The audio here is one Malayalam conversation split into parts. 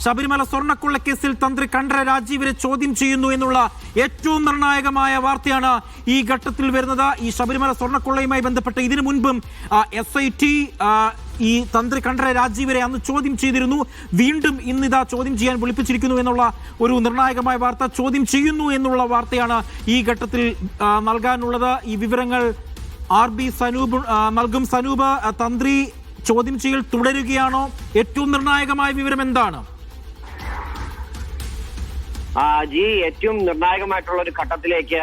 ശബരിമല സ്വർണ്ണക്കൊള്ളക്കേസിൽ തന്ത്രി കണ്ഠര രാജീവരെ ചോദ്യം ചെയ്യുന്നു എന്നുള്ള ഏറ്റവും നിർണായകമായ വാർത്തയാണ് ഈ ഘട്ടത്തിൽ വരുന്നത്. ഈ ശബരിമല സ്വർണ്ണക്കൊള്ളയുമായി ബന്ധപ്പെട്ട് ഇതിനു മുൻപും SIT ഈ തന്ത്രി കണ്ഠര രാജീവരെ അന്ന് ചോദ്യം ചെയ്തിരുന്നു. വീണ്ടും ഇന്നിതാ ചോദ്യം ചെയ്യാൻ വിളിപ്പിച്ചിരിക്കുന്നു എന്നുള്ള ഒരു നിർണായകമായ വാർത്ത. ചോദ്യം ചെയ്യുന്നു എന്നുള്ള വാർത്തയാണ് ഈ ഘട്ടത്തിൽ നൽകാനുള്ളത്. ഈ വിവരങ്ങൾ RB സനൂപ് നൽകും. സനൂപ്, തന്ത്രി ചോദ്യം ചെയ്യൽ തുടരുകയാണോ? ഏറ്റവും നിർണായകമായ വിവരം എന്താണ്? ഏറ്റവും നിർണായകമായിട്ടുള്ള ഒരു ഘട്ടത്തിലേക്ക്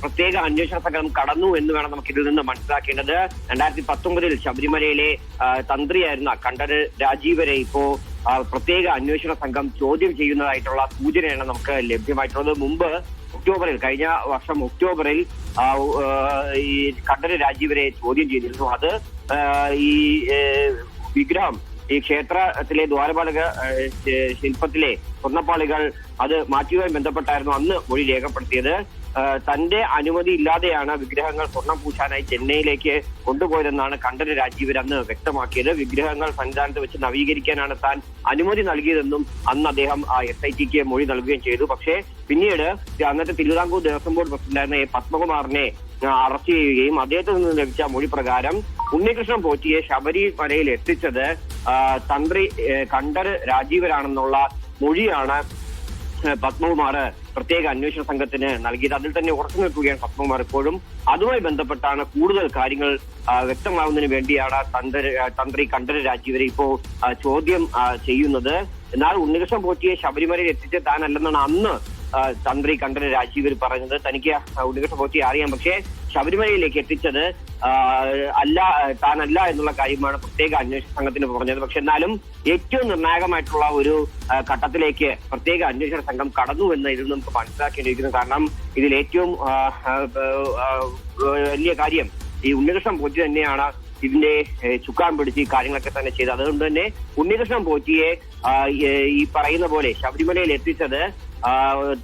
പ്രത്യേക അന്വേഷണ സംഘം കടന്നു എന്ന് വേണം നമുക്ക് ഇതിൽ നിന്ന് മനസ്സിലാക്കേണ്ടത്. 2019 ശബരിമലയിലെ തന്ത്രിയായിരുന്ന കണ്ഠര രാജീവരെ ഇപ്പോ പ്രത്യേക അന്വേഷണ സംഘം ചോദ്യം ചെയ്യുന്നതായിട്ടുള്ള സൂചനയാണ് നമുക്ക് ലഭ്യമായിട്ടുള്ളത്. മുമ്പ് കഴിഞ്ഞ വർഷം ഒക്ടോബറിൽ ഈ കണ്ഠര രാജീവരെ ചോദ്യം ചെയ്തിരുന്നു. അത് ഈ വിഗ്രഹം, ഈ ക്ഷേത്രത്തിലെ ദ്വാരപാലക ശില്പത്തിലെ സ്വർണ്ണപ്പാളികൾ അത് മാറ്റിയുമായി ബന്ധപ്പെട്ടായിരുന്നു അന്ന് മൊഴി രേഖപ്പെടുത്തിയത്. തന്റെ അനുമതി ഇല്ലാതെയാണ് വിഗ്രഹങ്ങൾ സ്വർണം പൂശാനായി ചെന്നൈയിലേക്ക് കൊണ്ടുപോയതെന്നാണ് കണ്ഠര രാജീവർ അന്ന് വ്യക്തമാക്കിയത്. വിഗ്രഹങ്ങൾ സന്നിധാനത്ത് വെച്ച് നവീകരിക്കാനാണ് താൻ അനുമതി നൽകിയതെന്നും അന്ന് അദ്ദേഹം SITക്ക് മൊഴി നൽകുകയും ചെയ്തു. പക്ഷേ പിന്നീട് അന്നത്തെ തിരുവിതാംകൂർ ദേവസ്വം ബോർഡ് പ്രസിഡന്റായിരുന്ന പത്മകുമാറിനെ അറസ്റ്റ് ചെയ്യുകയും അദ്ദേഹത്തിൽ നിന്ന് ലഭിച്ച മൊഴി പ്രകാരം ഉണ്ണികൃഷ്ണൻ പോറ്റിയെ ശബരിമലയിൽ എത്തിച്ചത് തന്ത്രി കണ്ഠര രാജീവരാണെന്നുള്ള മൊഴിയാണ് പത്മകുമാർ പ്രത്യേക അന്വേഷണ സംഘത്തിന് നൽകിയത്. അതിൽ തന്നെ ഉറച്ചു നിൽക്കുകയാണ് പത്മകുമാർ ഇപ്പോഴും. അതുമായി ബന്ധപ്പെട്ടാണ് കൂടുതൽ കാര്യങ്ങൾ വ്യക്തമാവുന്നതിന് വേണ്ടിയാണ് തന്ത്രി കണ്ഠര രാജീവരെ ഇപ്പോ ചോദ്യം ചെയ്യുന്നത്. എന്നാൽ ഉണ്ണികൃഷ്ണൻ പോറ്റിയെ ശബരിമലയിൽ എത്തിച്ച് താനല്ലെന്നാണ് അന്ന് തന്ത്രി കണ്ഠര രാജീവർ പറഞ്ഞത്. തനിക്ക് ഉണ്ണികൃഷ്ണൻ പോറ്റിയെ അറിയാം, പക്ഷേ ശബരിമലയിലേക്ക് എത്തിച്ചത് താനല്ല എന്നുള്ള കാര്യമാണ് പ്രത്യേക അന്വേഷണ സംഘത്തിന് പറഞ്ഞത്. പക്ഷെ എന്നാലും ഏറ്റവും നിർണായകമായിട്ടുള്ള ഒരു ഘട്ടത്തിലേക്ക് പ്രത്യേക അന്വേഷണ സംഘം കടന്നു എന്ന് ഇതിൽ നമുക്ക് മനസ്സിലാക്കേണ്ടിയിരിക്കുന്നു. കാരണം ഇതിൽ ഏറ്റവും വലിയ കാര്യം ഈ ഉണ്ണികൃഷ്ണൻ പോറ്റി തന്നെയാണ് ഇതിന്റെ ചുക്കാൻ പിടിച്ച് ഈ കാര്യങ്ങളൊക്കെ തന്നെ ചെയ്തത്. അതുകൊണ്ട് തന്നെ ഉണ്ണികൃഷ്ണൻ പോറ്റിയെ ഈ പറയുന്ന പോലെ ശബരിമലയിൽ എത്തിച്ചത്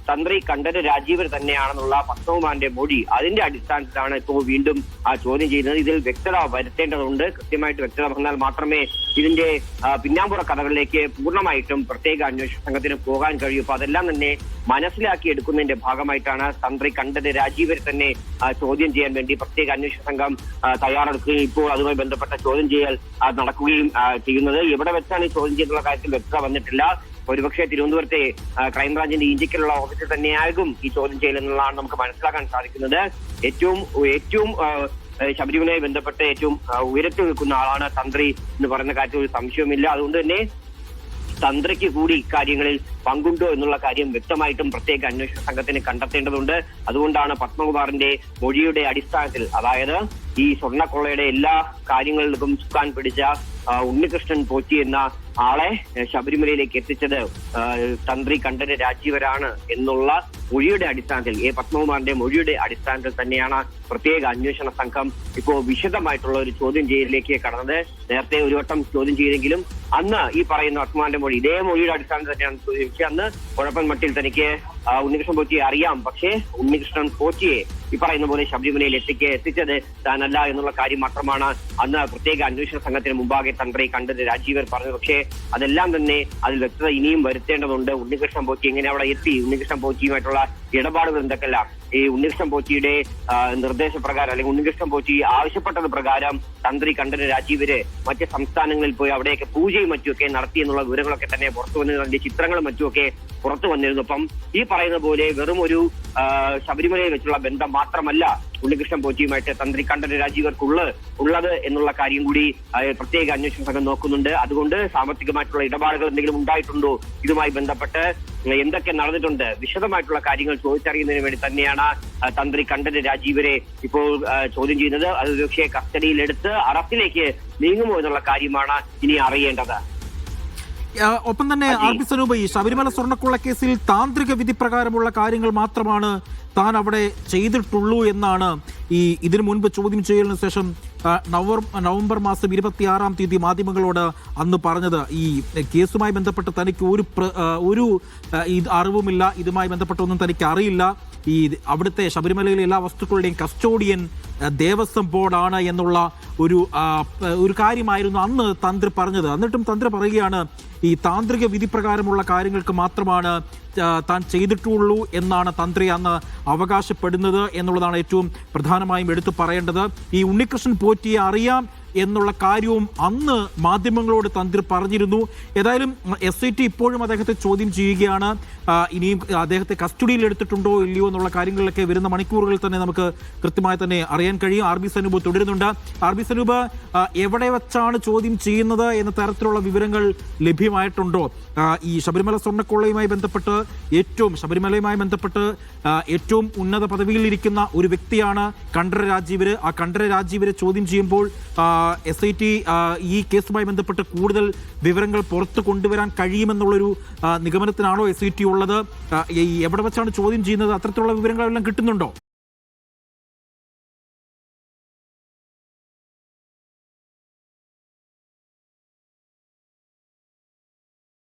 തന്ത്രി കണ്ഠര രാജീവർ തന്നെയാണെന്നുള്ള പത്മകുമാറിന്റെ മൊഴി, അതിന്റെ അടിസ്ഥാനത്തിലാണ് ഇപ്പോൾ വീണ്ടും ചോദ്യം ചെയ്യുന്നത്. ഇതിൽ വ്യക്തത വരുത്തേണ്ടതുണ്ട്. കൃത്യമായിട്ട് വ്യക്തത പറഞ്ഞാൽ മാത്രമേ ഇതിന്റെ പിന്നാമ്പുറ കഥകളിലേക്ക് പൂർണ്ണമായിട്ടും പ്രത്യേക അന്വേഷണ സംഘത്തിന് പോകാൻ കഴിയൂ. അപ്പൊ അതെല്ലാം തന്നെ മനസ്സിലാക്കി എടുക്കുന്നതിന്റെ ഭാഗമായിട്ടാണ് തന്ത്രി കണ്ഠര രാജീവർ തന്നെ ചോദ്യം ചെയ്യാൻ വേണ്ടി പ്രത്യേക അന്വേഷണ സംഘം തയ്യാറെടുക്കുകയും ഇപ്പോൾ അതുമായി ബന്ധപ്പെട്ട ചോദ്യം ചെയ്യൽ നടക്കുകയും ചെയ്യുന്നത്. എവിടെ വെച്ചാണ് ഈ ചോദ്യം ചെയ്തുള്ള കാര്യത്തിൽ വ്യക്തത വന്നിട്ടില്ല. ഒരുപക്ഷെ തിരുവനന്തപുരത്തെ ക്രൈംബ്രാഞ്ചിന്റെ ഇഞ്ചിക്കലുള്ള ഓഫീസിൽ തന്നെയാകും ഈ ചോദ്യം ചെയ്യൽ എന്നുള്ളതാണ് നമുക്ക് മനസ്സിലാക്കാൻ സാധിക്കുന്നത്. ഏറ്റവും ശബരിമലയുമായി ബന്ധപ്പെട്ട് ഏറ്റവും ഉയരത്തിൽ നിൽക്കുന്ന ആളാണ് തന്ത്രി എന്ന് പറയുന്ന കാര്യത്തിൽ ഒരു സംശയവുമില്ല. അതുകൊണ്ട് തന്നെ തന്ത്രിക്ക് കൂടി ഇക്കാര്യങ്ങളിൽ പങ്കുണ്ടോ എന്നുള്ള കാര്യം വ്യക്തമായിട്ടും പ്രത്യേക അന്വേഷണ സംഘത്തിന് കണ്ടെത്തേണ്ടതുണ്ട്. അതുകൊണ്ടാണ് പത്മകുമാറിന്റെ മൊഴിയുടെ അടിസ്ഥാനത്തിൽ, അതായത് ഈ സ്വർണ്ണക്കൊള്ളയുടെ എല്ലാ കാര്യങ്ങളിലും ചുക്കാൻ പിടിച്ച ഉണ്ണികൃഷ്ണൻ പോറ്റി എന്ന ആളെ ശബരിമലയിലേക്ക് എത്തിച്ചത് തന്ത്രി കണ്ഠര രാജീവരാണ് എന്നുള്ള മൊഴിയുടെ അടിസ്ഥാനത്തിൽ, പത്മകുമാറിന്റെ മൊഴിയുടെ അടിസ്ഥാനത്തിൽ തന്നെയാണ് പ്രത്യേക അന്വേഷണ സംഘം ഇപ്പോൾ വിശദമായിട്ടുള്ള ഒരു ചോദ്യം ചെയ്യലിലേക്ക് കടന്നത്. നേരത്തെ ഒരു വട്ടം ചോദ്യം ചെയ്തെങ്കിലും അന്ന് ഈ പറയുന്ന പത്മകുമാറിന്റെ മൊഴി ഇതേ മൊഴിയുടെ അടിസ്ഥാനത്തിൽ തന്നെയാണ് ചോദിച്ചത്. അന്ന് കുഴപ്പൻമട്ടിൽ തനിക്ക് ഉണ്ണികൃഷ്ണൻ പോറ്റിയെ അറിയാം, പക്ഷേ ഉണ്ണികൃഷ്ണൻ പോറ്റിയെ ഈ പറയുന്ന പോലെ ശബരിമലയിൽ എത്തിച്ചത് താനല്ല എന്നുള്ള കാര്യം മാത്രമാണ് അന്ന് പ്രത്യേക അന്വേഷണ സംഘത്തിന് മുമ്പാകെ തന്ത്രി കണ്ഠര രാജീവർ പറഞ്ഞത്. പക്ഷേ അതെല്ലാം തന്നെ അതിൽ വ്യക്തത ഇനിയും വരുത്തേണ്ടതുണ്ട്. ഉണ്ണികൃഷ്ണൻ പോറ്റി എങ്ങനെ അവിടെ എത്തി, ഉണ്ണികൃഷ്ണൻ പോറ്റിയുമായിട്ടുള്ള ഇടപാടുകൾ എന്തൊക്കെയല്ല, ഈ ഉണ്ണികൃഷ്ണൻ പോറ്റിയുടെ നിർദ്ദേശപ്രകാരം അല്ലെങ്കിൽ ഉണ്ണികൃഷ്ണൻ പോറ്റി ആവശ്യപ്പെട്ടത് പ്രകാരം തന്ത്രി കണ്ഠര രാജീവര് മറ്റ് സംസ്ഥാനങ്ങളിൽ പോയി അവിടെയൊക്കെ പൂജയും മറ്റുമൊക്കെ നടത്തി എന്നുള്ള വിവരങ്ങളൊക്കെ തന്നെ പുറത്തു വന്നിരുന്നു. അതിന്റെ ചിത്രങ്ങളും മറ്റുമൊക്കെ പുറത്തു വന്നിരുന്നു. അപ്പം ഈ പറയുന്ന പോലെ വെറും ഒരു ശബരിമലയിൽ വെച്ചുള്ള ബന്ധം മാത്രമല്ല ഉണ്ണികൃഷ്ണൻ പോറ്റിയുമായിട്ട് തന്ത്രി കണ്ഠര രാജീവർക്കുള്ളത് എന്നുള്ള കാര്യം കൂടി പ്രത്യേക അന്വേഷണ സംഘം നോക്കുന്നുണ്ട്. അതുകൊണ്ട് സാമ്പത്തികമായിട്ടുള്ള ഇടപാടുകൾ എന്തെങ്കിലും ഉണ്ടായിട്ടുണ്ടോ, ഇതുമായി ബന്ധപ്പെട്ട് എന്തൊക്കെ നടന്നിട്ടുണ്ട്, വിശദമായിട്ടുള്ള കാര്യങ്ങൾ ചോദിച്ചറിയുന്നതിന് വേണ്ടി തന്നെയാണ് തന്ത്രി കണ്ഠര രാജീവരെ ഇപ്പോൾ ചോദ്യം ചെയ്യുന്നത്. അത് ഒരുപക്ഷെ കസ്റ്റഡിയിലെടുത്ത് അറസ്റ്റിലേക്ക് നീങ്ങുമോ എന്നുള്ള കാര്യമാണ് ഇനി അറിയേണ്ടത്. ഒപ്പം തന്നെ RB സനൂപ്, ഈ ശബരിമല സ്വർണ്ണക്കൊള്ള കേസിൽ താന്ത്രിക വിധി പ്രകാരമുള്ള കാര്യങ്ങൾ മാത്രമാണ് താൻ അവിടെ ചെയ്തിട്ടുള്ളൂ എന്നാണ് ഇതിനു മുൻപ് ചോദ്യം ചെയ്യലിന് ശേഷം നവംബർ മാസം 26-ാം തീയതി മാധ്യമങ്ങളോട് അന്ന് പറഞ്ഞത്. ഈ കേസുമായി ബന്ധപ്പെട്ട് തനിക്ക് ഒരു അറിവുമില്ല, ഇതുമായി ബന്ധപ്പെട്ടൊന്നും തനിക്ക് അറിയില്ല, ഈ അവിടുത്തെ ശബരിമലയിലെ എല്ലാ വസ്തുക്കളുടെയും കസ്റ്റോഡിയൻ ദേവസ്വം ബോർഡാണ് എന്നുള്ള ഒരു കാര്യമായിരുന്നു അന്ന് തന്ത്രി പറഞ്ഞത്. എന്നിട്ടും തന്ത്രി പറയുകയാണ് ഈ താന്ത്രിക വിധി പ്രകാരമുള്ള കാര്യങ്ങൾക്ക് മാത്രമാണ് താൻ ചെയ്തിട്ടുള്ളൂ എന്നാണ് തന്ത്രി അന്ന് അവകാശപ്പെടുന്നത് എന്നുള്ളതാണ് ഏറ്റവും പ്രധാനമായും എടുത്തു പറയേണ്ടത്. ഈ ഉണ്ണികൃഷ്ണൻ പോറ്റിയെ അറിയാം എന്നുള്ള കാര്യവും അന്ന് മാധ്യമങ്ങളോട് തന്ത്രി പറഞ്ഞിരുന്നു. ഏതായാലും SIT ഇപ്പോഴും അദ്ദേഹത്തെ ചോദ്യം ചെയ്യുകയാണ്. ഇനിയും അദ്ദേഹത്തെ കസ്റ്റഡിയിൽ എടുത്തിട്ടുണ്ടോ ഇല്ലയോ എന്നുള്ള കാര്യങ്ങളിലൊക്കെ വരുന്ന മണിക്കൂറുകളിൽ തന്നെ നമുക്ക് കൃത്യമായി തന്നെ അറിയാൻ കഴിയും. RB സനൂപ് തുടരുന്നുണ്ട്. RB സനൂപ്, എവിടെ വെച്ചാണ് ചോദ്യം ചെയ്യുന്നത് എന്ന തരത്തിലുള്ള വിവരങ്ങൾ ലഭ്യമായിട്ടുണ്ടോ? ഈ ശബരിമല സ്വർണ്ണക്കൊള്ളയുമായി ബന്ധപ്പെട്ട് ശബരിമലയുമായി ബന്ധപ്പെട്ട് ഏറ്റവും ഉന്നത പദവിയിൽ ഇരിക്കുന്ന ഒരു വ്യക്തിയാണ് കണ്ഠര രാജീവര്. ആ കണ്ഠര രാജീവരെ ചോദ്യം ചെയ്യുമ്പോൾ SIT ഈ കേസുമായി ബന്ധപ്പെട്ട് കൂടുതൽ വിവരങ്ങൾ പുറത്തു കൊണ്ടുവരാൻ കഴിയുമെന്നുള്ളൊരു നിഗമനത്തിനാണോ SIT ഉള്ളത്? എവിടെ വെച്ചാണ് ചോദ്യം ചെയ്യുന്നത്? അത്തരത്തിലുള്ള വിവരങ്ങളെല്ലാം കിട്ടുന്നുണ്ടോ?